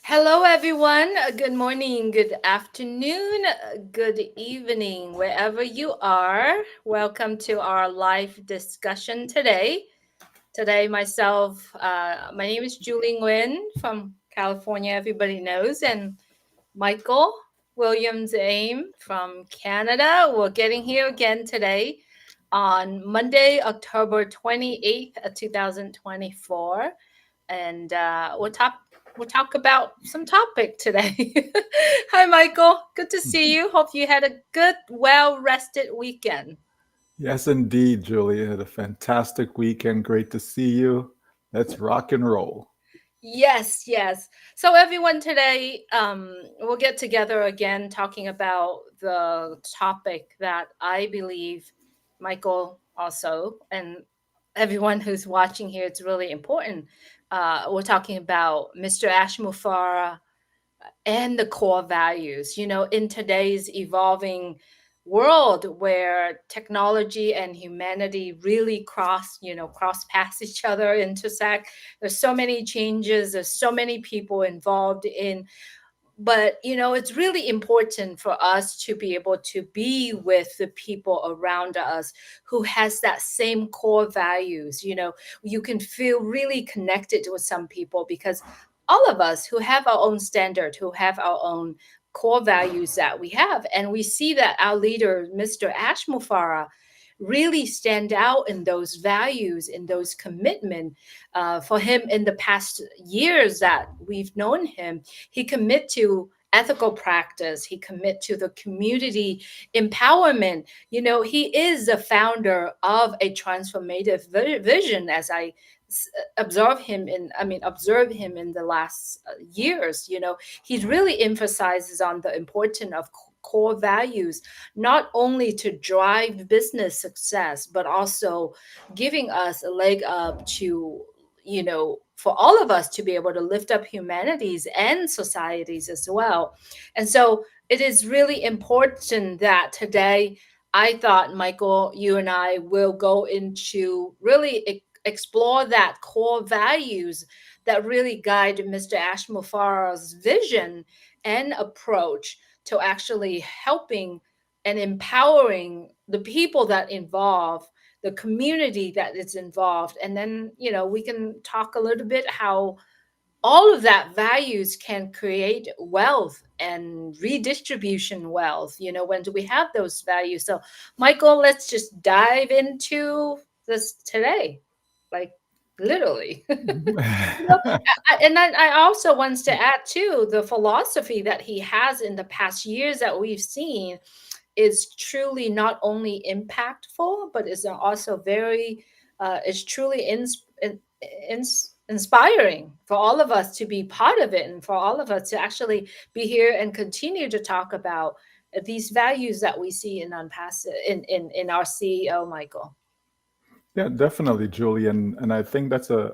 Hello, everyone. Good morning, good afternoon, good evening, wherever you are. Welcome to our live discussion today. Today, my name is Julie Nguyen from California, everybody knows, and Michael Williams Aim from Canada. We're getting here again today on Monday, October 28th, 2024, and we'll talk about some topic today. Hi, Michael. Good to see you. Hope you had a good, well rested weekend. Yes, indeed, Julie. Had a fantastic weekend. Great to see you. Let's rock and roll. Yes, yes. So everyone today, we'll get together again talking about the topic that I believe Michael also and everyone who's watching here, it's really important. We're talking about Mr. Ash Mufareh and the core values. In today's evolving world where technology and humanity really cross paths each other, intersect, there's so many changes, there's so many people involved in, but it's really important for us to be able to be with the people around us who has that same core values. You can feel really connected with some people because all of us who have our own standard, who have our own core values that we have, and we see that our leader, Mr. Ash Mufareh, really stand out in those values, in those commitment. For him in the past years that we've known him, he commit to ethical practice, he commit to the community empowerment. He is the founder of a transformative vision, as observe him in the last years. He really emphasizes on the importance of core values, not only to drive business success, but also giving us a leg up to, for all of us to be able to lift up humanities and societies as well. And so it is really important that today, I thought, Michael, you and I will go into really explore that core values that really guide Mr. Ash Mufareh's vision and approach to actually helping and empowering the people that involve, the community that is involved. And then we can talk a little bit how all of that values can create wealth and redistribution wealth, when do we have those values. So Michael, let's just dive into this today, like literally. And I also wants to add too, the philosophy that he has in the past years that we've seen is truly not only impactful, but is also very, is truly inspiring for all of us to be part of it, and for all of us to actually be here and continue to talk about these values that we see in in our CEO, Michael. Yeah, definitely, Julie. And I think that's if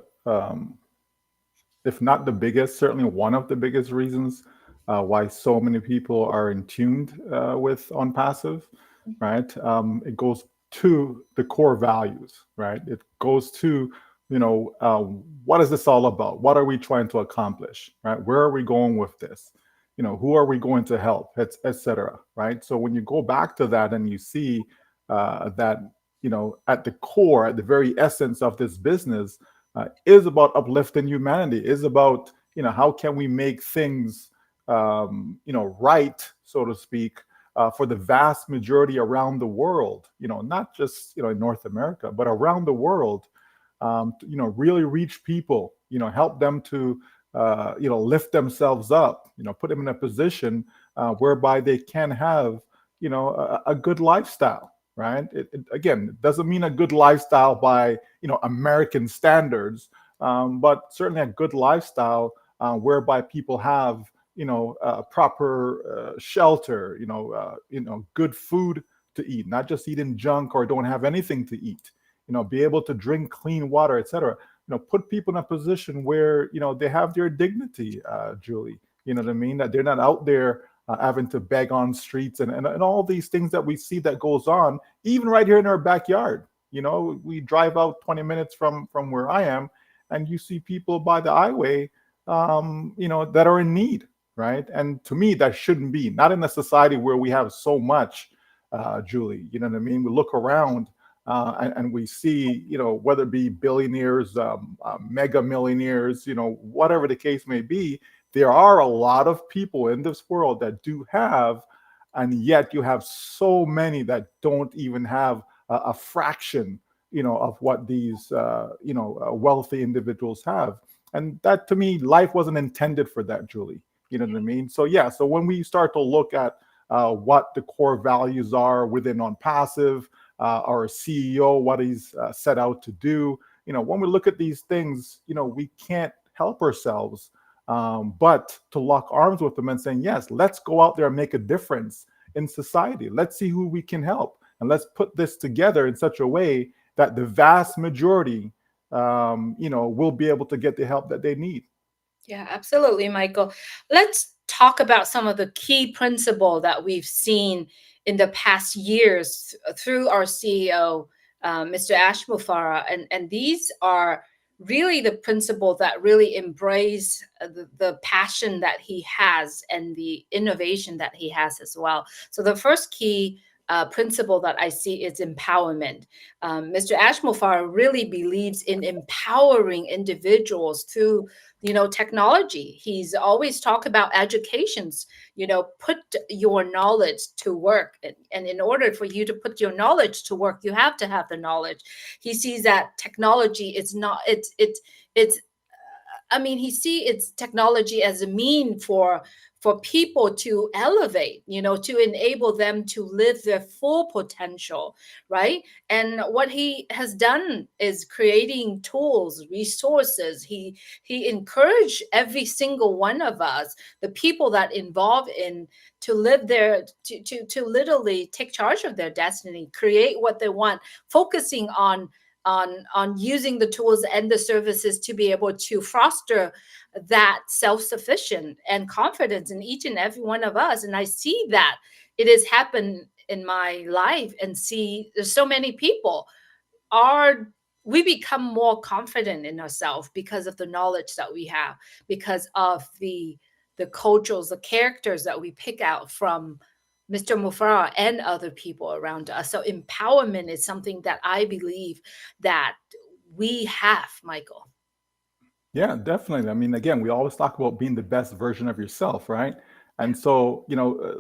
not the biggest, certainly one of the biggest reasons why so many people are in tuned with on passive, right? It goes to the core values, right? It goes to, what is this all about? What are we trying to accomplish, right? Where are we going with this? Who are we going to help, et cetera, right? So when you go back to that and you see that, at the core, at the very essence of this business, is about uplifting humanity, is about, how can we make things, right, so to speak, for the vast majority around the world, not just, in North America, but around the world, really reach people, help them to, lift themselves up, put them in a position whereby they can have, a good lifestyle, right? Again, it doesn't mean a good lifestyle by, American standards, but certainly a good lifestyle whereby people have, proper shelter, good food to eat, not just eating junk or don't have anything to eat, be able to drink clean water, etc. Put people in a position where, they have their dignity, Julie. You know what I mean? That they're not out there having to beg on streets and all these things that we see that goes on, even right here in our backyard. We drive out 20 minutes from where I am, and you see people by the highway, that are in need, right? And to me, that shouldn't be, not in a society where we have so much, Julie. You know what I mean? We look around and we see, whether it be billionaires, mega millionaires, whatever the case may be, there are a lot of people in this world that do have, and yet you have so many that don't even have a fraction, of what these, wealthy individuals have. And that, to me, life wasn't intended for that, Julie. You know what I mean? So yeah, so when we start to look at what the core values are within on passive, our CEO, what he's set out to do, when we look at these things, we can't help ourselves but to lock arms with them and saying, yes, let's go out there and make a difference in society. Let's see who we can help. And let's put this together in such a way that the vast majority, will be able to get the help that they need. Yeah, absolutely, Michael. Let's talk about some of the key principle that we've seen in the past years through our CEO, Mr. Ash Mufareh, and these are really the principle that really embrace the passion that he has and the innovation that he has as well. So the first key principle that I see is empowerment. Mr. Ash Mufareh really believes in empowering individuals through technology. He's always talked about educations, put your knowledge to work, and in order for you to put your knowledge to work, you have to have the knowledge. He sees that technology is not it's I mean, he see its technology as a mean for people to elevate, to enable them to live their full potential, right? And what he has done is creating tools, resources. He encouraged every single one of us, the people that involved in to live their to literally take charge of their destiny, create what they want, focusing on using the tools and the services to be able to foster that self-sufficient and confidence in each and every one of us. And I see that it has happened in my life, and see there's so many people are we become more confident in ourselves because of the knowledge that we have, because of the cultures, the characters that we pick out from Mr. Mufara and other people around us. So empowerment is something that I believe that we have, Michael. Yeah, definitely. I mean, again, we always talk about being the best version of yourself, right? Yeah. And so,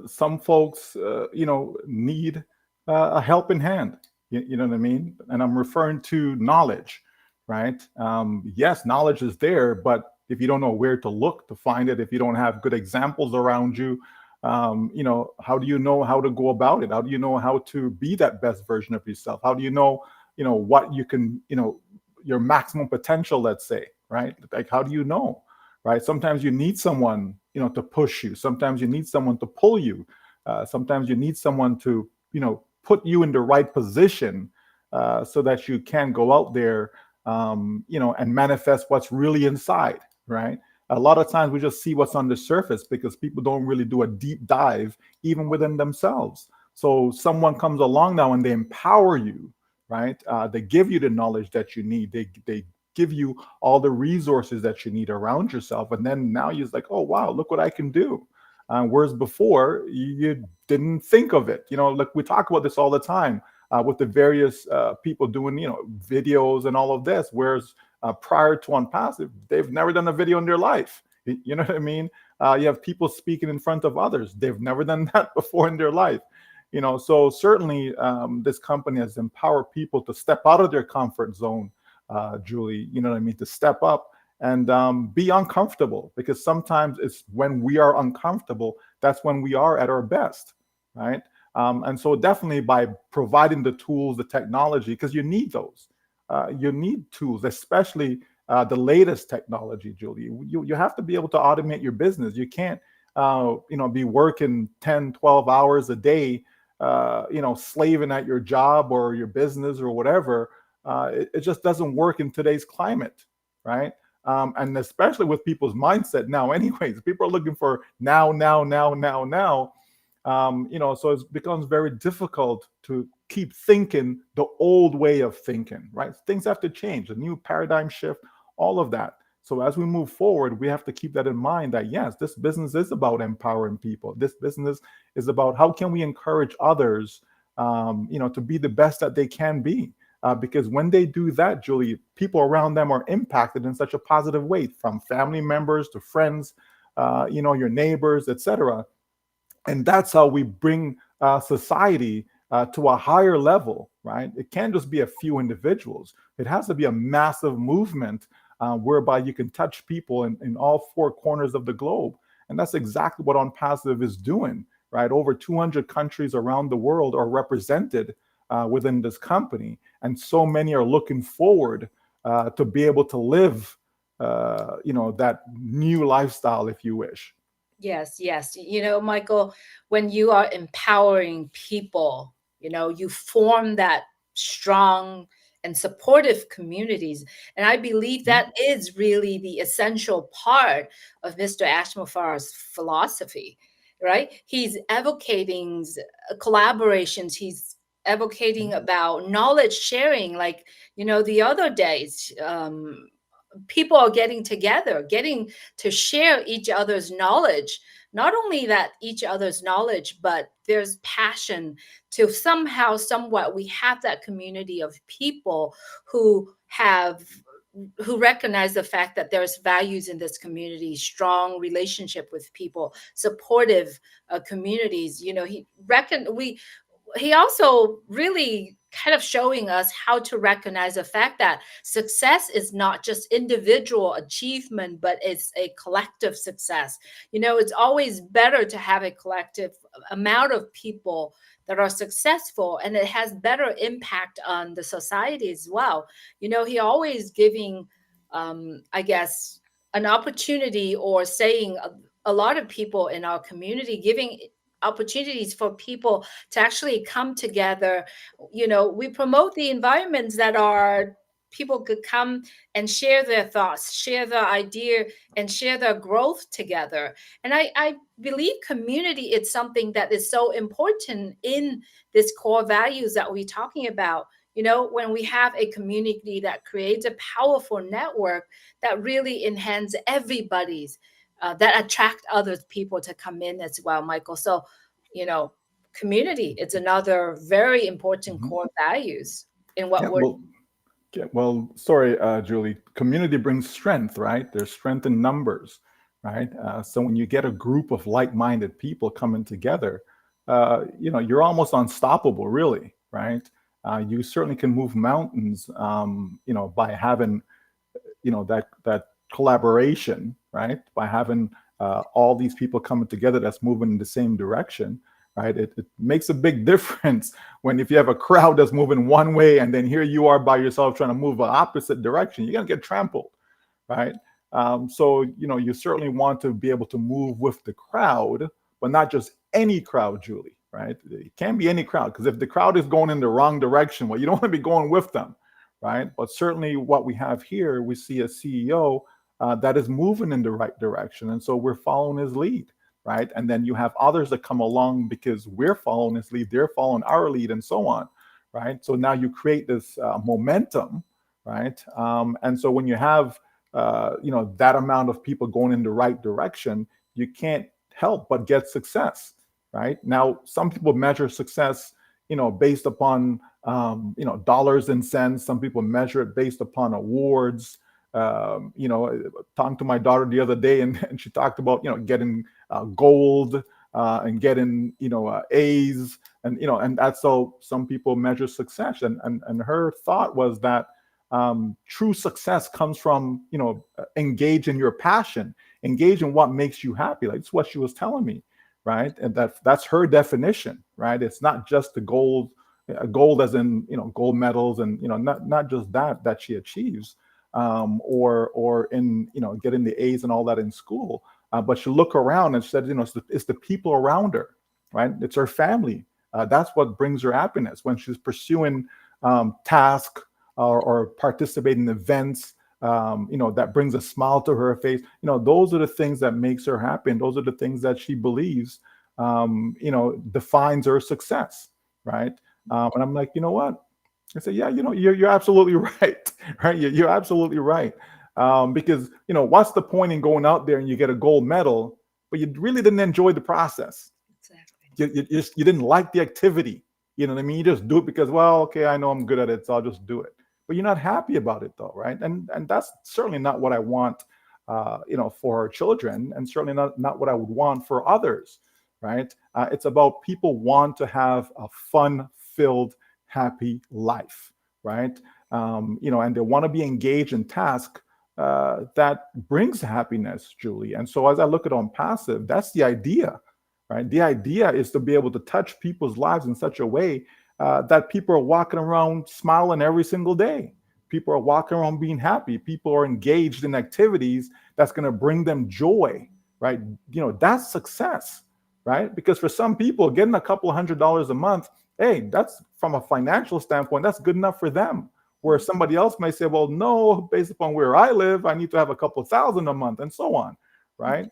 some folks, need a helping hand. You know what I mean? And I'm referring to knowledge, right? Yes, knowledge is there, but if you don't know where to look to find it, if you don't have good examples around you, how do you know how to go about it? How do you know how to be that best version of yourself? How do you know, what you can, your maximum potential, let's say, right? Like, how do you know, right? Sometimes you need someone, to push you. Sometimes you need someone to pull you. Sometimes you need someone to, put you in the right position so that you can go out there, and manifest what's really inside, right? A lot of times we just see what's on the surface because people don't really do a deep dive even within themselves. So someone comes along now and they empower you, right? They give you the knowledge that you need. They give you all the resources that you need around yourself, and then now you're like, oh wow, look what I can do. Whereas before you didn't think of it. Like we talk about this all the time with the various people doing videos and all of this. Whereas prior to on passive, they've never done a video in their life. You know what I mean? You have people speaking in front of others. They've never done that before in their life. So certainly this company has empowered people to step out of their comfort zone, Julie, you know what I mean, to step up and be uncomfortable, because sometimes it's when we are uncomfortable, that's when we are at our best, right? And so definitely by providing the tools, the technology, because you need those. You need tools, especially the latest technology, Julie. You have to be able to automate your business. You can't, be working 10, 12 hours a day, slaving at your job or your business or whatever. It just doesn't work in today's climate, right? And especially with people's mindset now, anyways, people are looking for now, now, now, now, now. So it becomes very difficult to keep thinking the old way of thinking, right? Things have to change, a new paradigm shift, all of that. So as we move forward, we have to keep that in mind that yes, this business is about empowering people. This business is about how can we encourage others, to be the best that they can be. Because when they do that, Julie, people around them are impacted in such a positive way, from family members to friends, your neighbors, etc. And that's how we bring society to a higher level, right? It can't just be a few individuals. It has to be a massive movement whereby you can touch people in all four corners of the globe. And that's exactly what On Passive is doing, right? Over 200 countries around the world are represented within this company. And so many are looking forward to be able to live, that new lifestyle, if you wish. Yes, yes. Michael, when you are empowering people, you form that strong and supportive communities. And I believe Mhm. that is really the essential part of Mr. Ashmofar's philosophy, right? He's advocating collaborations. He's advocating about knowledge sharing, like, the other days. People are getting together, getting to share each other's knowledge. Not only that, each other's knowledge, but there's passion to somehow, somewhat, we have that community of people who recognize the fact that there's values in this community, strong relationship with people, supportive communities. He also really kind of showing us how to recognize the fact that success is not just individual achievement, but it's a collective success. It's always better to have a collective amount of people that are successful, and it has better impact on the society as well. He always giving, I guess, an opportunity, or saying a lot of people in our community, giving opportunities for people to actually come together. We promote the environments that are people could come and share their thoughts, share their idea, and share their growth together. And I believe community is something that is so important in this core values that we're talking about. When we have a community that creates a powerful network that really enhance everybody's, that attract other people to come in as well, Michael. So, you know, community is another very important Mhm. core values in what Yeah, we're. sorry, Julie. Community brings strength, right? There's strength in numbers, right? So when you get a group of like-minded people coming together, you're almost unstoppable, really, right? You certainly can move mountains, by having that collaboration, right? By having all these people coming together that's moving in the same direction, right? It makes a big difference when if you have a crowd that's moving one way and then here you are by yourself trying to move the opposite direction, you're gonna get trampled, right? So you certainly want to be able to move with the crowd, but not just any crowd, Julie, right? It can't be any crowd because if the crowd is going in the wrong direction, well, you don't want to be going with them, right? But certainly, what we have here, we see a CEO that is moving in the right direction, and so we're following his lead, right? And then you have others that come along because we're following his lead, they're following our lead, and so on, right? So now you create this momentum, right? And so when you have that amount of people going in the right direction, you can't help but get success, right? Now, some people measure success, based upon dollars and cents. Some people measure it based upon awards. Talking to my daughter the other day, and she talked about getting gold and getting A's, and that's how some people measure success. And her thought was that true success comes from engage in your passion, engage in what makes you happy. Like that's what she was telling me, right? And that's her definition, right? It's not just the gold as in gold medals, and not just that she achieves, or in getting the A's and all that in school, but she look around and said it's the people around her, right? It's her family. That's what brings her happiness when she's pursuing tasks or participating in events, that brings a smile to her face. Those are the things that makes her happy, and those are the things that she believes, defines her success, right? And I'm like, you know what? I said, yeah, you're absolutely right, right? You're absolutely right. Because what's the point in going out there and you get a gold medal, but you really didn't enjoy the process. Exactly. You didn't like the activity. You know what I mean? You just do it because, well, okay, I know I'm good at it, so I'll just do it. But you're not happy about it though, right? And that's certainly not what I want, for our children, and certainly not what I would want for others, right? It's about people want to have a fun-filled, happy life, right? And they want to be engaged in tasks that brings happiness, Julie. And so as I look at on passive, that's the idea, right? The idea is to be able to touch people's lives in such a way that people are walking around smiling every single day. People are walking around being happy. People are engaged in activities that's going to bring them joy, right? That's success, right? Because for some people, getting a couple $100 a month, hey, that's from a financial standpoint, that's good enough for them. Where somebody else may say, well, no, based upon where I live, I need to have a couple thousand a month, and so on, right?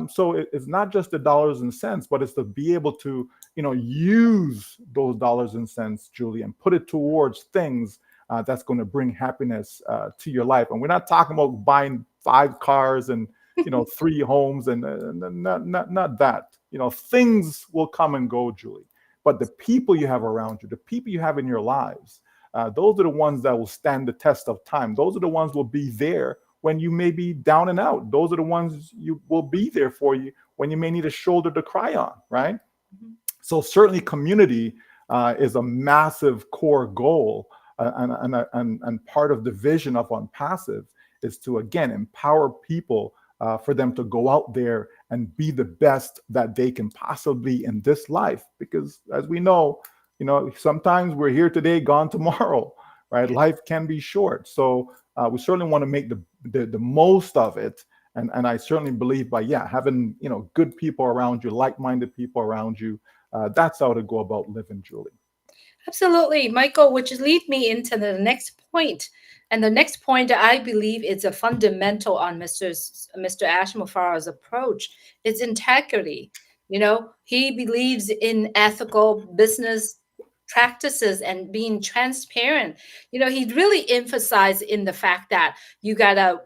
So it's not just the dollars and cents, but it's to be able to, use those dollars and cents, Julie, and put it towards things that's going to bring happiness to your life. And we're not talking about buying 5 cars and, 3 homes, and not that. Things will come and go, Julie. But the people you have around you, the people you have in your lives, those are the ones that will stand the test of time. Those are the ones will be there when you may be down and out. Those are the ones you will be there for you when you may need a shoulder to cry on, right? Mhm. So certainly community is a massive core goal, and part of the vision of On Passive is to, again, empower people for them to go out there and be the best that they can possibly in this life. Because as we know, sometimes we're here today, gone tomorrow, right? Yeah. Life can be short. So we certainly want to make the most of it. And I certainly believe by, having, good people around you, like-minded people around you, that's how to go about living, Julie. Absolutely, Michael, which lead me into the next point. And the next point I believe is a fundamental on Mr. Ash Mufareh's approach. It's integrity. He believes in ethical business practices and being transparent. He really emphasized in the fact that you gotta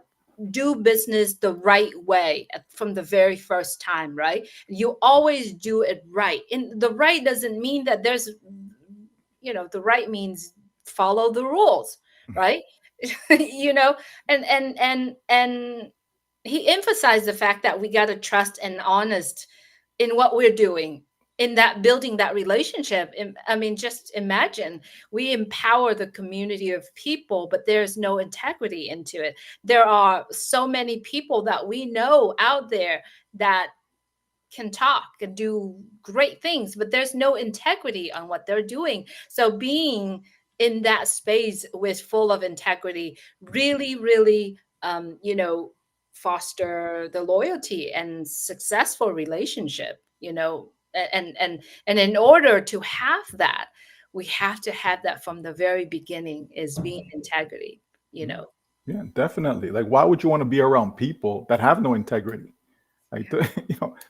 do business the right way from the very first time, right? You always do it right. And the right doesn't mean that the right means follow the rules, right? you know and he emphasized the fact that we got to trust and honest in what we're doing, in that building that relationship. I mean, just imagine, we empower the community of people, but there's no integrity into it. There are so many people that we know out there that can talk and do great things, but there's no integrity on what they're doing. So being in that space with full of integrity really, really, foster the loyalty and successful relationship. And in order to have that, we have to have that from the very beginning, is being integrity. You Yeah, know. yeah, definitely. Like, why would you want to be around people that have no integrity? Like,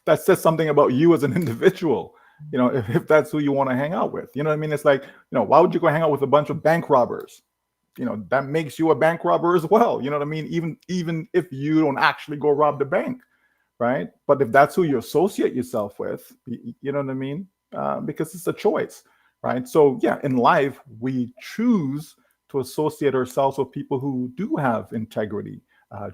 that says something about you as an individual. If that's who you want to hang out with, you know what I mean? It's like, why would you go hang out with a bunch of bank robbers? That makes you a bank robber as well. You know what I mean? Even if you don't actually go rob the bank, right? But if that's who you associate yourself with, you know what I mean? Because it's a choice, right? So yeah, in life we choose to associate ourselves with people who do have integrity,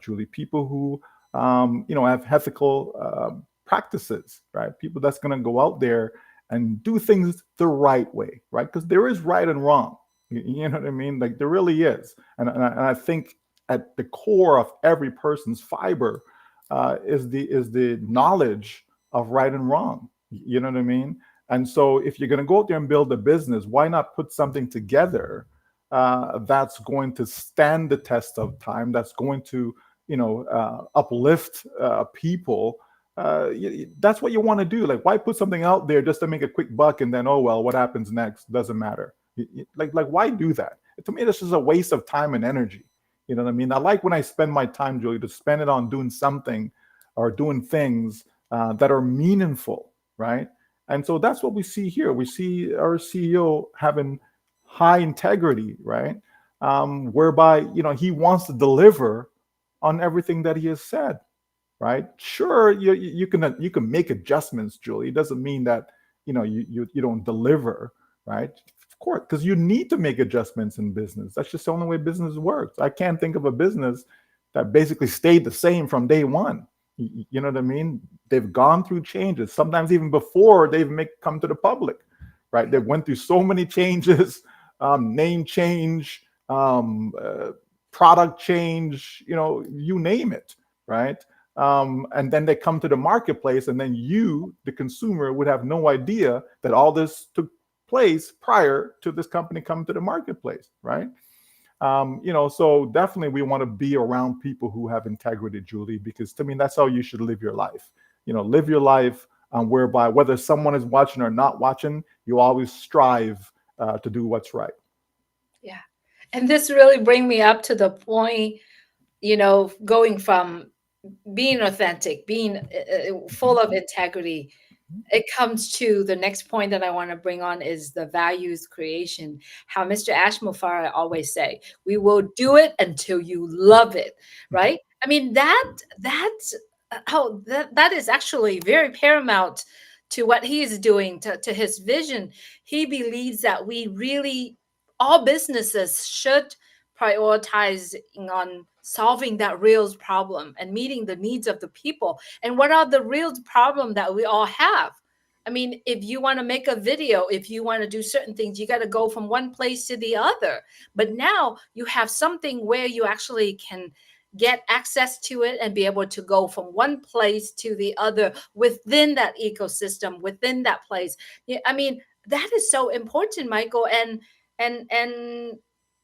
Julie. People who have ethical practices, right? People that's going to go out there and do things the right way, right? Because there is right and wrong. You know what I mean? Like, there really is, and I think at the core of every person's fiber is the knowledge of right and wrong. You know what I mean? And so, if you're going to go out there and build a business, why not put something together that's going to stand the test of time? That's going to, uplift people. That's what you want to do. Like, why put something out there just to make a quick buck and then, oh well, what happens next doesn't matter. Like, why do that? To me, this is a waste of time and energy. You know what I mean? I like when I spend my time, Julie, to spend it on doing something or doing things that are meaningful, right? And so that's what we see here. We see our CEO having high integrity, right? Whereby he wants to deliver on everything that he has said, right? Sure, you can make adjustments, Julie. It doesn't mean that you don't deliver, right? Of course, because you need to make adjustments in business. That's just the only way business works. I can't think of a business that basically stayed the same from day one. You know what I mean? They've gone through changes, sometimes even before they've come to the public, right? They went through so many changes, name change, product change, you name it, right? And then they come to the marketplace, and then you, the consumer, would have no idea that all this took place prior to this company coming to the marketplace, right? So definitely we want to be around people who have integrity, Julie, because to me that's how you should live your life. Live your life whereby whether someone is watching or not watching, you always strive to do what's right. Yeah. And this really bring me up to the point, going from being authentic, being full of integrity, it comes to the next point that I want to bring on is the values creation. How Mr. Ash Mufareh always say, "We will do it until you love it." Right? I mean that's how that is actually very paramount to what he is doing to his vision. He believes that we really all businesses should prioritize on solving that real problem and meeting the needs of the people. And what are the real problem that we all have? I mean, if you want to make a video, if you want to do certain things, you got to go from one place to the other. But now you have something where you actually can get access to it and be able to go from one place to the other within that ecosystem, within that place. Yeah, I mean, that is so important, Michael. And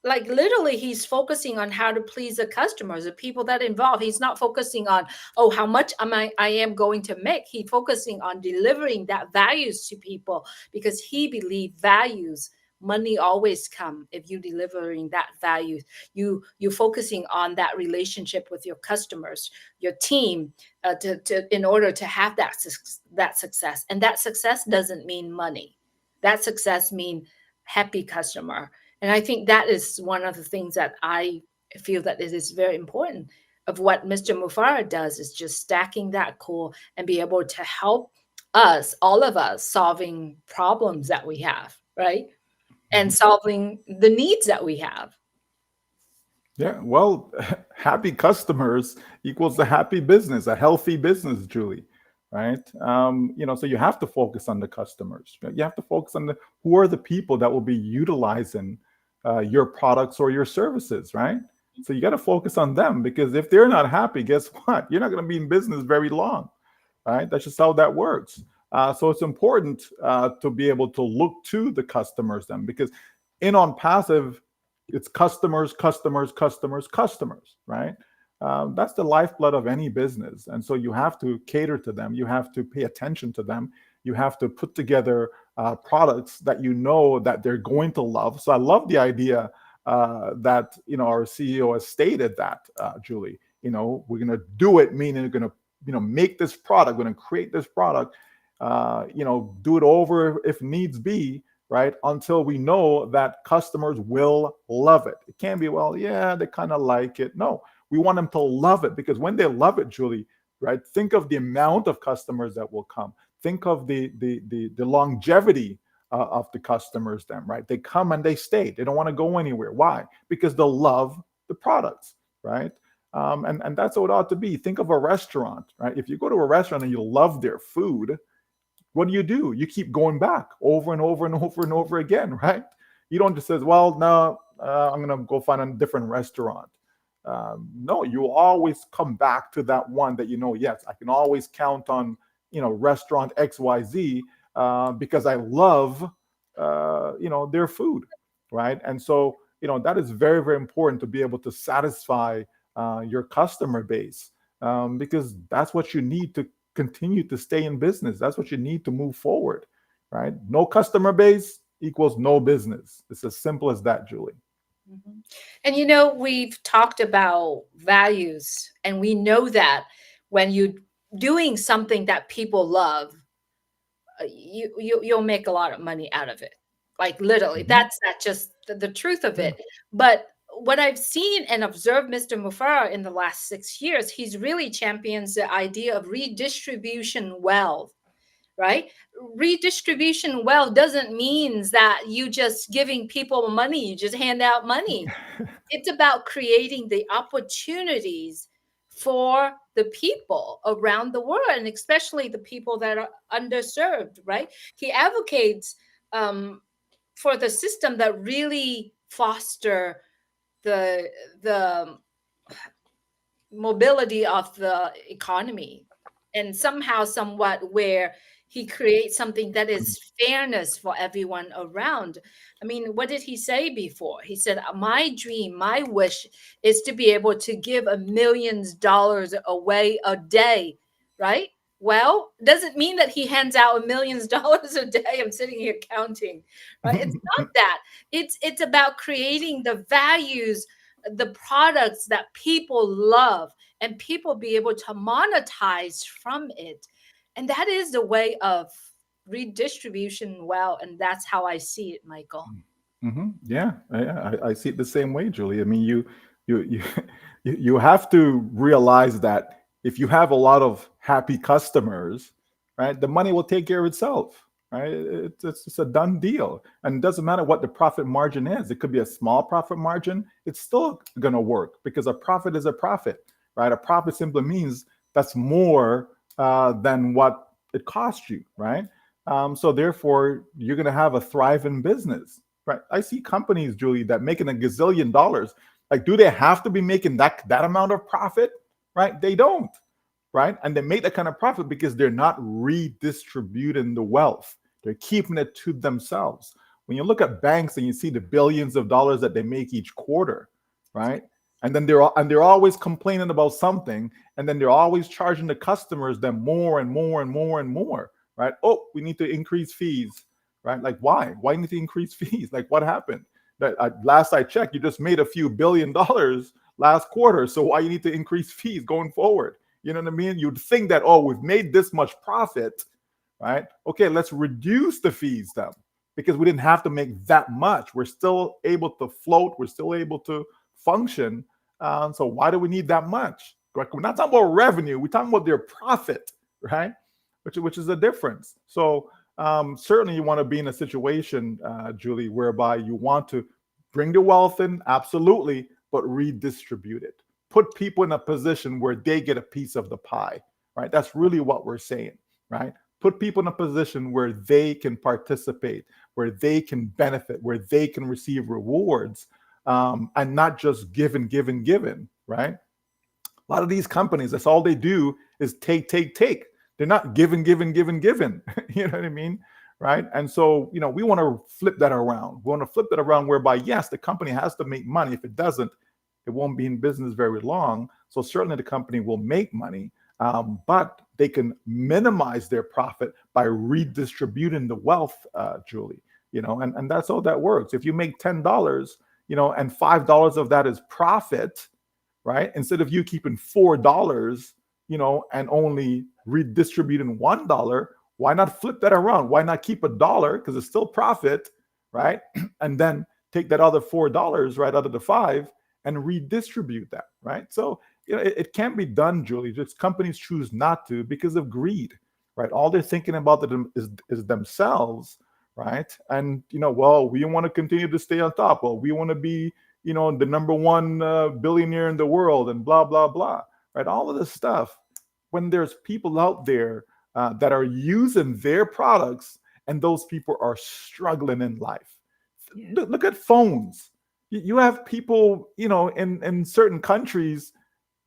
like literally he's focusing on how to please the customers, the people that involve. He's not focusing on, oh, how much I am going to make. He focusing on delivering that values to people because he believe values money always come if you delivering that value. You focusing on that relationship with your customers, your team, in order to have that success. And that success doesn't mean money. That success mean happy customer. And I think that is one of the things that I feel that it is very important of what Mr. Mufareh does is just stacking that core and be able to help us, all of us, solving problems that we have, right? And Mhm. solving the needs that we have. Yeah, well, happy customers equals a happy business, a healthy business, Julie, right? So you have to focus on the customers. Right? You have to focus on who are the people that will be utilizing your products or your services, right? So you got to focus on them because if they're not happy, guess what? You're not going to be in business very long, right? That's just how that works. So it's important to be able to look to the customers then, because in on passive, it's customers, customers, customers, customers, right? That's the lifeblood of any business, and so you have to cater to them. You have to pay attention to them. You have to put together products that you know that they're going to love. So I love the idea that our CEO has stated that, Julie. We're going to do it, meaning we're going to make this product, we're going to create this product, do it over if needs be, right? Until we know that customers will love it. It can't be, well, yeah, they kind of like it. No, we want them to love it because when they love it, Julie, right? Think of the amount of customers that will come. Think of the longevity of the customers. Then, right? They come and they stay. They don't want to go anywhere. Why? Because they love the products, right? And that's what it ought to be. Think of a restaurant, right? If you go to a restaurant and you love their food, what do? You keep going back over and over and over and over again, right? You don't just say, well, no, I'm going to go find a different restaurant. No, you always come back to that one that yes, I can always count on, restaurant XYZ because I love, their food, right? And so, that is very, very important to be able to satisfy your customer base because that's what you need to continue to stay in business. That's what you need to move forward, right? No customer base equals no business. It's as simple as that, Julie. Mhm. And we've talked about values, and we know that when you doing something that people love, you'll make a lot of money out of it. Like literally, Mhm. that's not just the truth of Yeah. it. But what I've seen and observed Mr. Mufareh in the last 6 years, he's really champions the idea of redistribution wealth, right? Redistribution wealth doesn't mean that you just giving people money, you just hand out money. It's about creating the opportunities for the people around the world, and especially the people that are underserved, right? He advocates um, for the system that really foster the the mobility of the economy, and somehow somewhat where he creates something that is fairness for everyone around. I mean, what did he say before? He said, my dream, my wish is to be able to give $1 million away a day, right? Well, doesn't mean that he hands out $1 million a day. I'm sitting here counting, right? It's not that. It's about creating the values, the products that people love, and people be able to monetize from it. And that is the way of redistribution well, and that's how I see it, Michael. Yeah, I see it the same way, Julie. I mean, you you have to realize that if you have a lot of happy customers, right, the money will take care of itself, right? It's just a done deal, and it doesn't matter what the profit margin is. It could be a small profit margin. It's still gonna work because a profit is a profit, right? A profit simply means that's more than what it cost you, right? So therefore, you're gonna have a thriving business. Right. I see companies, Julie, that making a gazillion dollars. Like, do they have to be making that amount of profit? Right? They don't. Right. And they make that kind of profit because they're not redistributing the wealth. They're keeping it to themselves. When you look at banks and you see the billions of dollars that they make each quarter, right? And then they're always complaining about something, and then they're always charging the customers them more and more and more and more. Right? Oh, we need to increase fees, right? Like, why? Why need to increase fees? Like, what happened? That last I checked, you just made a few $1 billion last quarter. So why you need to increase fees going forward? You know what I mean? You'd think that, oh, we've made this much profit, right? Okay, let's reduce the fees then, because we didn't have to make that much. We're still able to float. We're still able to function. So why do we need that much? We're not talking about revenue. We're talking about their profit, right? Which is a difference. So certainly you want to be in a situation, Julie, whereby you want to bring the wealth in, absolutely, but redistribute it. Put people in a position where they get a piece of the pie, right? That's really what we're saying, right? Put people in a position where they can participate, where they can benefit, where they can receive rewards, and not just given, right? A lot of these companies, that's all they do is take. They're not giving. You know what I mean? Right. And so, we want to flip that around. We want to flip that around whereby, yes, the company has to make money. If it doesn't, it won't be in business very long. So certainly the company will make money, but they can minimize their profit by redistributing the wealth, Julie. And that's how that works. If you make $10, and $5 of that is profit, right? Instead of you keeping $4, and only redistributing $1, why not flip that around? Why not keep $1 because it's still profit, right? And then take that other $4 right out of the five and redistribute that, right? So it can be done, Julie. Just companies choose not to because of greed, right? All they're thinking about is themselves, right? And well, we want to continue to stay on top. Well, we want to be the number one billionaire in the world, and blah blah blah, right? All of this stuff. When there's people out there that are using their products, and those people are struggling in life. Yeah. Look at phones. You have people, in certain countries,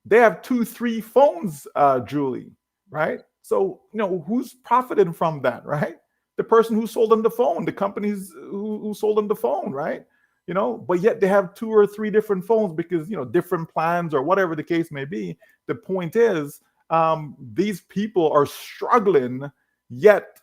they have 2, 3 phones, Julie, right? So, who's profiting from that, right? The person who sold them the phone, the companies who sold them the phone, right? But yet they have 2 or 3 different phones because, different plans or whatever the case may be. The point is, these people are struggling, yet,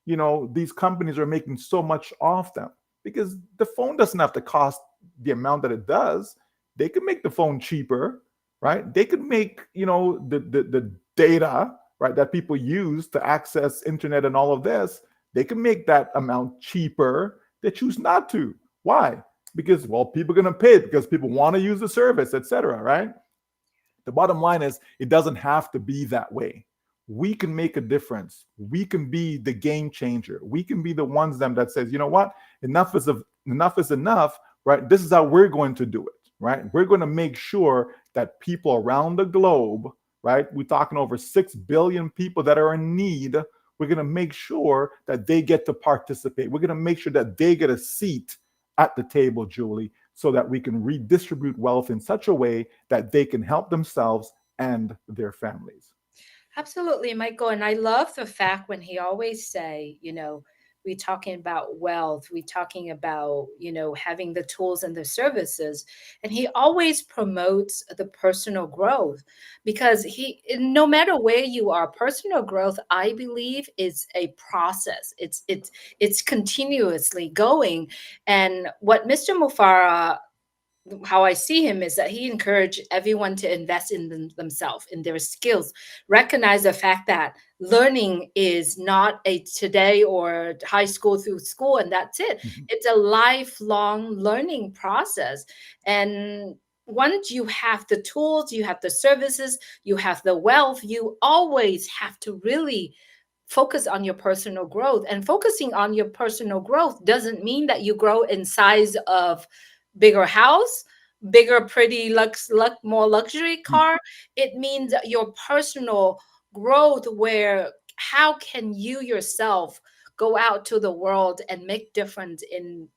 these companies are making so much off them because the phone doesn't have to cost the amount that it does. They could make the phone cheaper, right? They could make, the data, right, that people use to access internet and all of this, they can make that amount cheaper. They choose not to. Why? because, well, people are going to pay because people want to use the service, etc., right? The bottom line is it doesn't have to be that way. We can make a difference. We can be the game changer. We can be the ones them that says, you know what, enough is enough, right? This is how we're going to do it, right? We're going to make sure that people around the globe, right? We're talking over 6 billion people that are in need. We're going to make sure that they get to participate. We're going to make sure that they get a seat at the table, Julie, so that we can redistribute wealth in such a way that they can help themselves and their families. Absolutely, Michael. And I love the fact when he always say, we talking about wealth, we talking about, having the tools and the services. And he always promotes the personal growth because no matter where you are, personal growth, I believe, is a process. It's continuously going. And what Mr. Mufareh, how I see him, is that he encouraged everyone to invest in themselves, in their skills, recognize the fact that learning is not a today or high school through school and that's it. Mhm. It's a lifelong learning process. And once you have the tools, you have the services, you have the wealth, you always have to really focus on your personal growth. And focusing on your personal growth doesn't mean that you grow in size of bigger house, bigger, pretty, more luxury car. It means your personal growth, where how can you yourself go out to the world and make difference in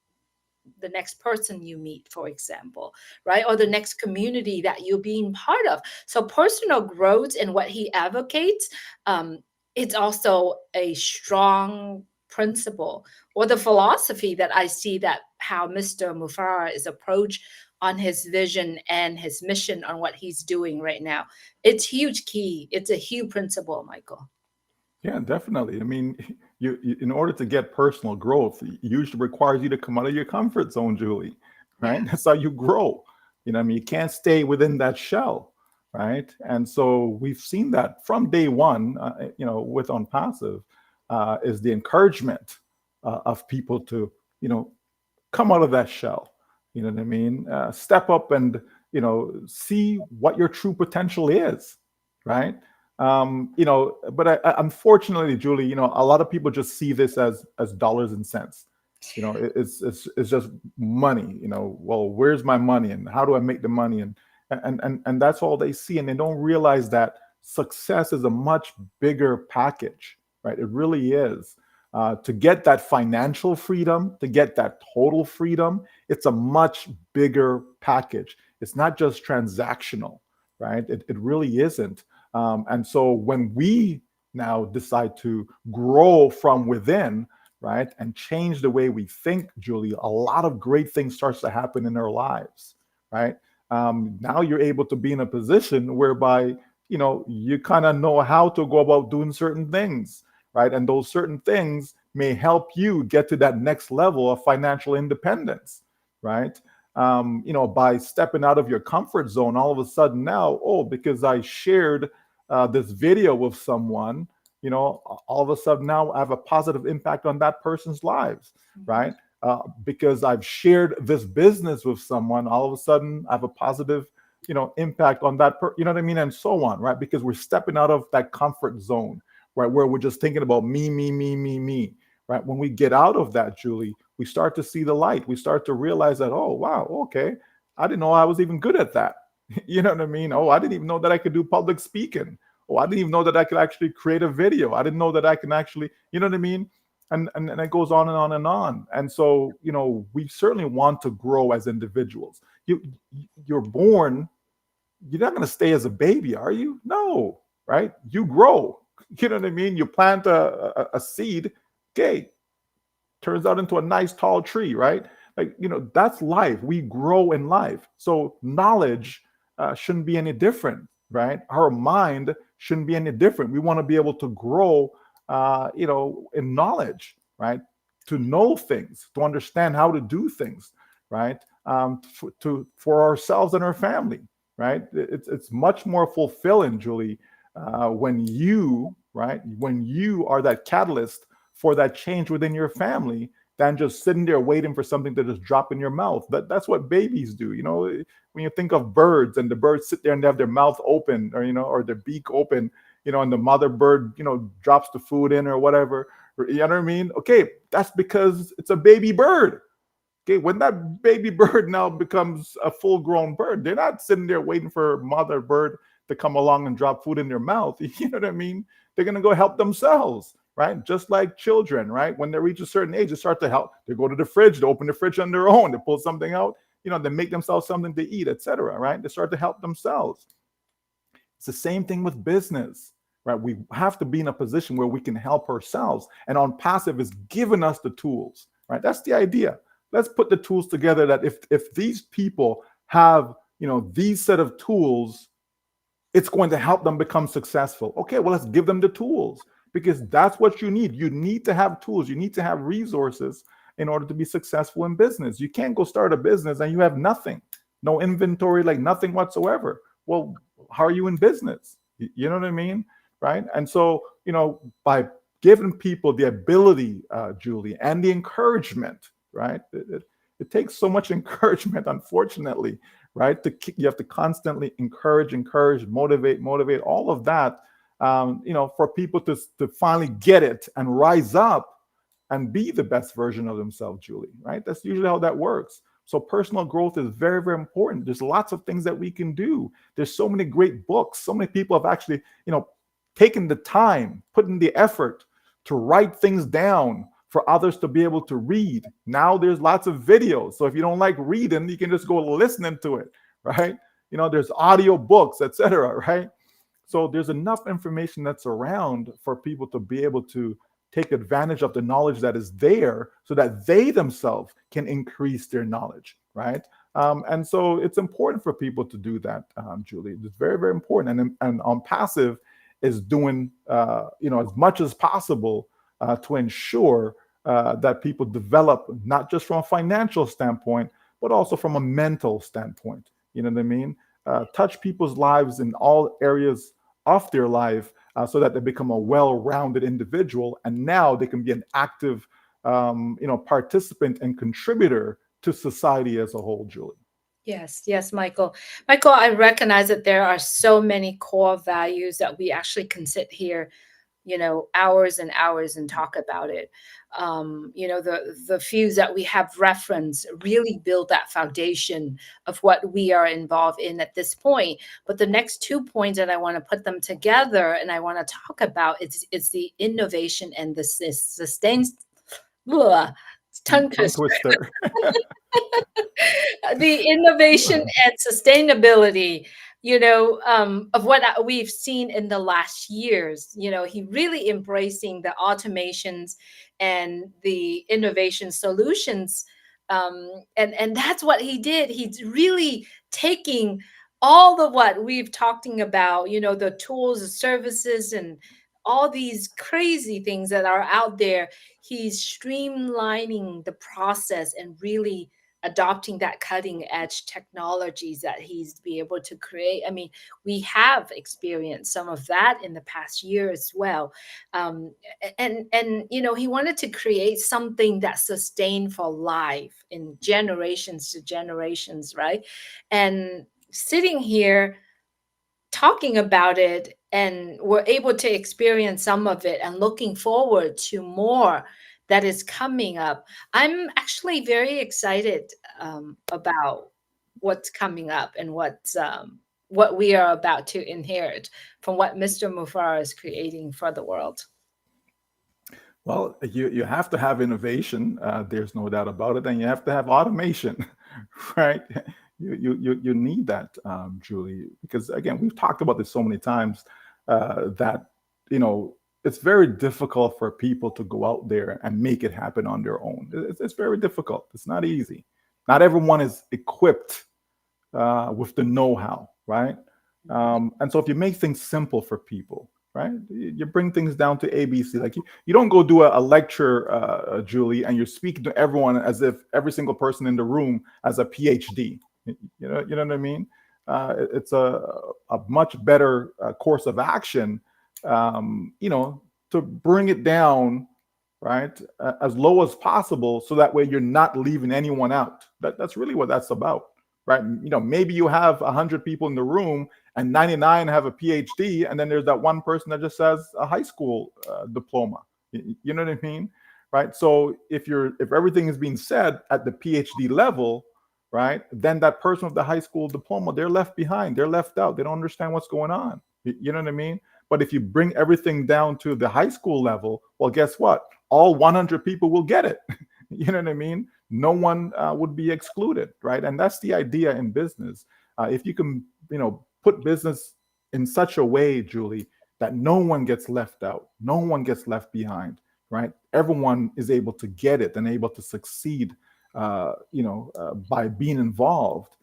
the next person you meet, for example, right? Or the next community that you're being part of. So personal growth and what he advocates, um, it's also a strong principle or the philosophy that I see that how Mr. Mufareh is approached on his vision and his mission on what he's doing right now. It's huge key. It's a huge principle, Michael. Yeah, definitely. I mean, in order to get personal growth, it usually requires you to come out of your comfort zone, Julie, Yeah. right? That's how you grow. I mean, you can't stay within that shell, right? And so we've seen that from day one, with On Passive, is the encouragement of people to, come out of that shell. You know what I mean? Step up and see what your true potential is, right? But unfortunately, Julie, a lot of people just see this as dollars and cents. It's just money. Well, where's my money and how do I make the money? And that's all they see, and they don't realize that success is a much bigger package, right? It really is. To get that financial freedom, to get that total freedom, it's a much bigger package. It's not just transactional, right? It really isn't. And so when we now decide to grow from within, right, and change the way we think, Julie, a lot of great things starts to happen in our lives, right? Now you're able to be in a position whereby you kind of know how to go about doing certain things, right? And those certain things may help you get to that next level of financial independence, right? By stepping out of your comfort zone, all of a sudden now, oh, because I shared this video with someone, all of a sudden now I have a positive impact on that person's lives, Mhm. right? Because I've shared this business with someone, all of a sudden I have a positive, impact on you know what I mean? And so on, right? Because we're stepping out of that comfort zone, right? Where we're just thinking about me, me, me, me, me, right? When we get out of that, Julie, we start to see the light. We start to realize that, oh, wow, okay, I didn't know I was even good at that. You know what I mean? Oh, I didn't even know that I could do public speaking. Oh, I didn't even know that I could actually create a video. I didn't know that I can actually, you know what I mean? And it goes on and on and on. And so, we certainly want to grow as individuals. You're born, you're not going to stay as a baby, are you? No, right? You grow. You know what I mean? You plant a seed, okay, turns out into a nice tall tree, right? Like, that's life. We grow in life. So knowledge shouldn't be any different, right? Our mind shouldn't be any different. We want to be able to grow, in knowledge, right? To know things, to understand how to do things, right? For ourselves and our family, right? It's much more fulfilling, Julie, when you, right, when you are that catalyst for that change within your family than just sitting there waiting for something to just drop in your mouth. That's what babies do. When you think of birds and the birds sit there and they have their mouth open, or or their beak open, and the mother bird, drops the food in or whatever. You know what I mean? Okay, that's because it's a baby bird. Okay, when that baby bird now becomes a full grown bird, they're not sitting there waiting for mother bird to come along and drop food in their mouth. You know what I mean? They're going to go help themselves, right? Just like children, right? When they reach a certain age, they start to help. They go to the fridge, they open the fridge on their own, they pull something out, they make themselves something to eat, etc. Right? They start to help themselves. It's the same thing with business, right? We have to be in a position where we can help ourselves. And on passive is giving us the tools, right? That's the idea. Let's put the tools together that if these people have, these set of tools, it's going to help them become successful. Okay, well, let's give them the tools, because that's what you need. You need to have tools. You need to have resources in order to be successful in business. You can't go start a business and you have nothing, no inventory, like nothing whatsoever. Well, how are you in business? You know what I mean? Right. And so, by giving people the ability, Julie, and the encouragement, right? It takes so much encouragement, unfortunately, right? You have to constantly encourage, motivate, all of that, for people to finally get it and rise up and be the best version of themselves, Julie, right? That's usually how that works. So personal growth is very, very important. There's lots of things that we can do. There's so many great books. So many people have actually, taken the time, put in the effort to write things down for others to be able to read. Now there's lots of videos. So if you don't like reading, you can just go listening to it, right? There's audio books, etc., right? So there's enough information that's around for people to be able to take advantage of the knowledge that is there so that they themselves can increase their knowledge, right? And so it's important for people to do that, Julie. It's very, very important. And on passive is doing, as much as possible to ensure that people develop, not just from a financial standpoint, but also from a mental standpoint. You know what I mean? Touch people's lives in all areas of their life so that they become a well-rounded individual, and now they can be an active, participant and contributor to society as a whole, Julie. Yes, yes, Michael. Michael, I recognize that there are so many core values that we actually can sit here, hours and hours and talk about it. The few that we have referenced really build that foundation of what we are involved in at this point. But the next 2 points that I want to put them together and I want to talk about is the innovation and the sustained tongue Tongue twister. twister. The innovation and sustainability, of what we've seen in the last years. He really embracing the automations and the innovation solutions. And that's what he did. He's really taking all the what we've talking about, the tools, the services, and all these crazy things that are out there. He's streamlining the process and really adopting that cutting edge technologies that he's be able to create. I mean, we have experienced some of that in the past year as well. And he wanted to create something that sustained for life in generations to generations, right? And sitting here talking about it, and we're able to experience some of it and looking forward to more that is coming up. I'm actually very excited about what's coming up and what we are about to inherit from what Mr. Mufareh is creating for the world. Well, you have to have innovation. There's no doubt about it, and you have to have automation, right? You need that, Julie, because again, we've talked about this so many times that it's very difficult for people to go out there and make it happen on their own. It's very difficult. It's not easy. Not everyone is equipped with the know-how, right? And so if you make things simple for people, right, you bring things down to ABC. Like you don't go do a lecture, Julie, and you're speaking to everyone as if every single person in the room has a PhD. You know what I mean? It's a much better course of action, to bring it down, right? As low as possible, so that way you're not leaving anyone out. That's really what that's about, right? Maybe you have 100 people in the room and 99 have a PhD, and then there's that one person that just has a high school diploma. You know what I mean? Right? So if everything is being said at the PhD level, right, then that person with the high school diploma, they're left behind, they're left out, they don't understand what's going on. You know what I mean? But if you bring everything down to the high school level, well, guess what? All 100 people will get it. You know what I mean? No one would be excluded, right? And that's the idea in business. If you can, put business in such a way, Julie, that no one gets left out, no one gets left behind, right? Everyone is able to get it and able to succeed, by being involved.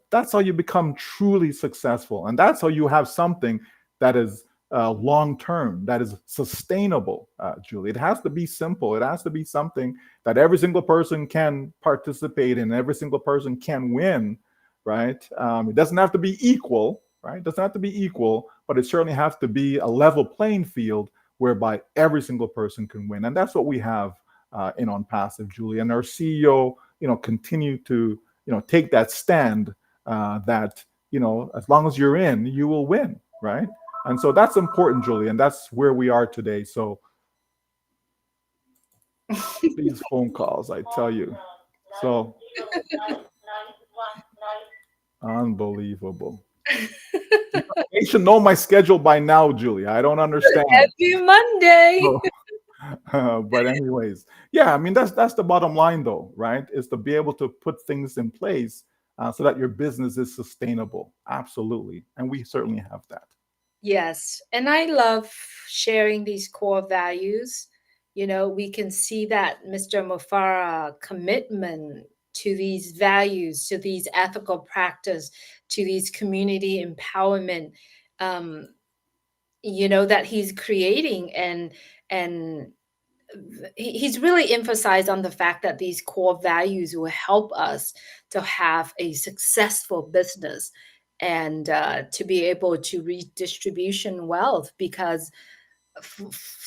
That's how you become truly successful, and that's how you have something that is long term, that is sustainable, Julie. It has to be simple. It has to be something that every single person can participate in, every single person can win, right? It doesn't have to be equal, right? It doesn't have to be equal, but it certainly has to be a level playing field whereby every single person can win. And that's what we have in On Passive, Julie. And our CEO, continue to, take that stand that, as long as you're in, you will win, right? And so that's important, Julie, and that's where we are today. So these phone calls, I tell you. So unbelievable. They should know my schedule by now, Julie. I don't understand. Happy Monday. So, but anyways, yeah, I mean that's the bottom line, though, right? Is to be able to put things in place so that your business is sustainable. Absolutely, and we certainly have that. Yes, and I love sharing these core values. We can see that Mr. Mufareh commitment to these values, to these ethical practice, to these community empowerment, um, that he's creating, and he's really emphasized on the fact that these core values will help us to have a successful business and to be able to redistribution wealth because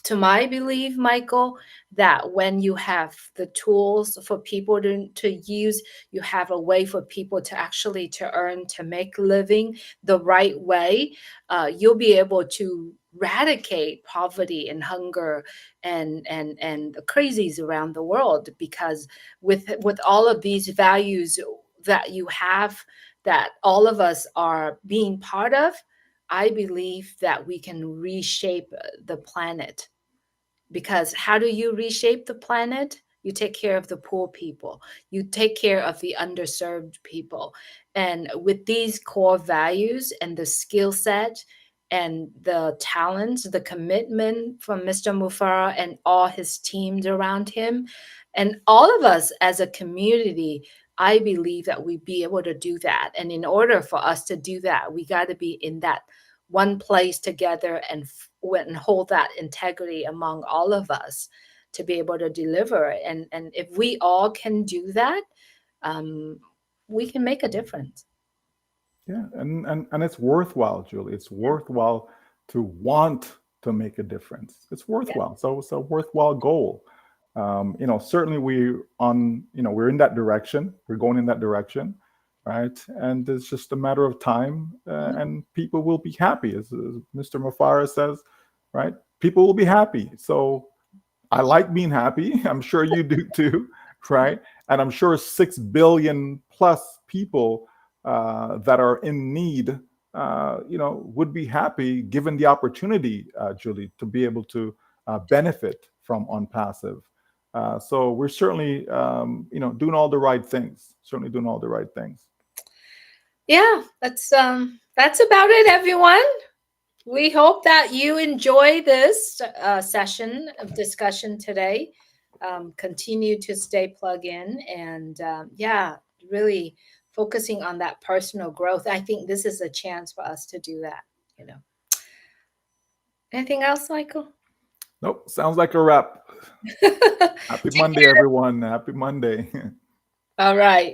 to my belief, Michael, that when you have the tools for people to use, you have a way for people to actually to earn, to make living the right way, you'll be able to eradicate poverty and hunger and the crazies around the world because with all of these values that you have that all of us are being part of, I believe that we can reshape the planet because how do you reshape the planet? You take care of the poor people, you take care of the underserved people. And with these core values and the skill set and the talents, the commitment from Mr. Mufareh and all his teams around him, and all of us as a community, I believe that we be able to do that. And in order for us to do that, we got to be in that one place together and hold that integrity among all of us to be able to deliver. And if we all can do that, um, we can make a difference. Yeah, and it's worthwhile, Julie. It's worthwhile to want to make a difference. It's Yeah. worthwhile. So it's a worthwhile goal. Certainly we're in that direction. We're going in that direction, right? And it's just a matter of time, and people will be happy, as Mr. Mufareh says, right? People will be happy. So I like being happy. I'm sure you do too, right? And I'm sure 6 billion plus people that are in need, would be happy given the opportunity, Julie, to be able to benefit from On Passive. So we're certainly, doing all the right things. Certainly doing all the right things. Yeah, that's about it, everyone. We hope that you enjoy this session of discussion today. Continue to stay plug in and yeah, really focusing on that personal growth. I think this is a chance for us to do that. You know, anything else, Michael? Nope. Sounds like a wrap. Happy Take Monday, care. everyone. Happy Monday. All right.